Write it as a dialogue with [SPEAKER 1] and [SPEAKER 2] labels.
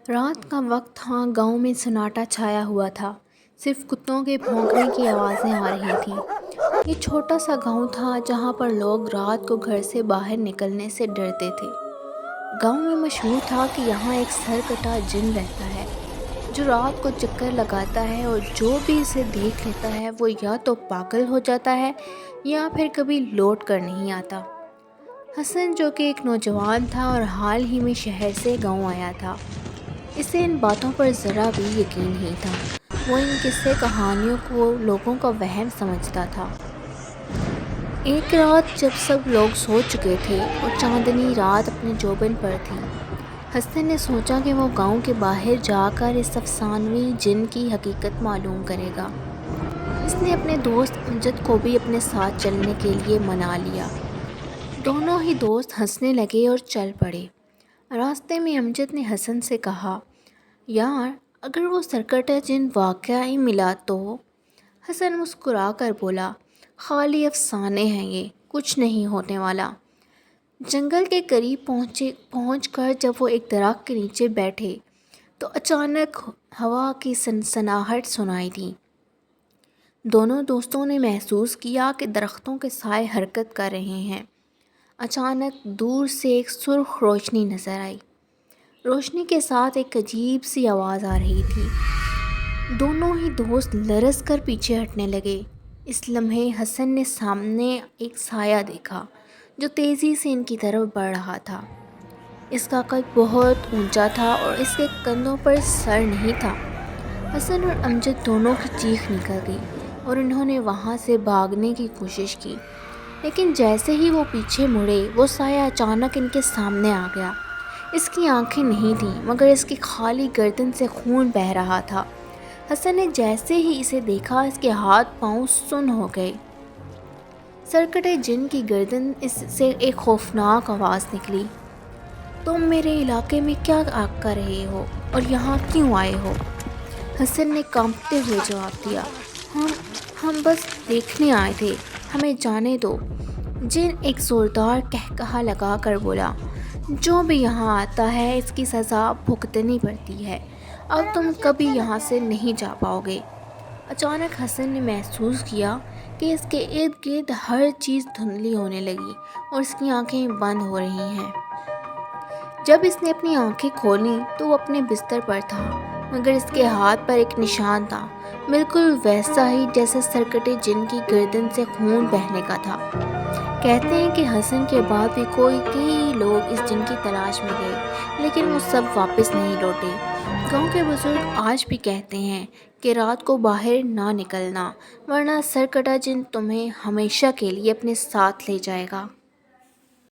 [SPEAKER 1] رات کا وقت تھا، گاؤں میں سناٹا چھایا ہوا تھا۔ صرف کتوں کے بھونکنے کی آوازیں آ رہی تھیں۔ یہ چھوٹا سا گاؤں تھا جہاں پر لوگ رات کو گھر سے باہر نکلنے سے ڈرتے تھے۔ گاؤں میں مشہور تھا کہ یہاں ایک سرکٹا جن رہتا ہے جو رات کو چکر لگاتا ہے اور جو بھی اسے دیکھ لیتا ہے وہ یا تو پاگل ہو جاتا ہے یا پھر کبھی لوٹ کر نہیں آتا۔ حسن، جو کہ ایک نوجوان تھا اور حال ہی میں شہر سے گاؤں آیا تھا، اسے ان باتوں پر ذرا بھی یقین نہیں تھا۔ وہ ان قصے کہانیوں کو لوگوں کا وہم سمجھتا تھا۔ ایک رات جب سب لوگ سو چکے تھے اور چاندنی رات اپنے جوبن پر تھی، حسن نے سوچا کہ وہ گاؤں کے باہر جا کر اس افسانوی جن کی حقیقت معلوم کرے گا۔ اس نے اپنے دوست امجد کو بھی اپنے ساتھ چلنے کے لیے منا لیا۔ دونوں ہی دوست ہنسنے لگے اور چل پڑے۔ راستے میں امجد نے حسن سے کہا، یار، اگر وہ سرکٹا جن واقعی ملا تو؟ حسن مسکرا کر بولا، خالی افسانے ہیں، یہ کچھ نہیں ہونے والا۔ جنگل کے قریب پہنچ کر جب وہ ایک درخت کے نیچے بیٹھے تو اچانک ہوا کی سنسناہٹ سنائی دی۔ دونوں دوستوں نے محسوس کیا کہ درختوں کے سائے حرکت کر رہے ہیں۔ اچانک دور سے ایک سرخ روشنی نظر آئی۔ روشنی کے ساتھ ایک عجیب سی آواز آ رہی تھی۔ دونوں ہی دوست لرز کر پیچھے ہٹنے لگے۔ اس لمحے حسن نے سامنے ایک سایہ دیکھا جو تیزی سے ان کی طرف بڑھ رہا تھا۔ اس کا قد بہت اونچا تھا اور اس کے کندھوں پر سر نہیں تھا۔ حسن اور امجد دونوں کی چیخ نکل گئی اور انہوں نے وہاں سے بھاگنے کی کوشش کی، لیکن جیسے ہی وہ پیچھے مڑے وہ سایہ اچانک ان کے سامنے آ گیا۔ اس کی آنکھیں نہیں تھیں مگر اس کی خالی گردن سے خون بہہ رہا تھا۔ حسن نے جیسے ہی اسے دیکھا اس کے ہاتھ پاؤں سن ہو گئے۔ سرکٹے جن کی گردن سے ایک خوفناک آواز نکلی، تم میرے علاقے میں کیا کر رہے ہو اور یہاں کیوں آئے ہو؟ حسن نے کانپتے ہوئے جواب دیا، ہم بس دیکھنے آئے تھے، ہمیں جانے دو۔ جن ایک زوردار قہقہہ لگا کر بولا، جو بھی یہاں آتا ہے اس کی سزا بھگتنی پڑتی ہے، اب تم کبھی یہاں سے نہیں جا پاؤ گے۔ اچانک حسن نے محسوس کیا کہ اس کے ارد گرد ہر چیز دھندلی ہونے لگی اور اس کی آنکھیں بند ہو رہی ہیں۔ جب اس نے اپنی آنکھیں کھولیں تو وہ اپنے بستر پر تھا، مگر اس کے ہاتھ پر ایک نشان تھا، بالکل ویسا ہی جیسے سرکٹے جن کی گردن سے خون بہنے کا تھا۔ کہتے ہیں کہ حسن کے بعد بھی کئی لوگ اس جن کی تلاش میں گئے، لیکن وہ سب واپس نہیں لوٹے۔ گاؤں کے بزرگ آج بھی کہتے ہیں کہ رات کو باہر نہ نکلنا، ورنہ سرکٹا جن تمہیں ہمیشہ کے لیے اپنے ساتھ لے جائے گا۔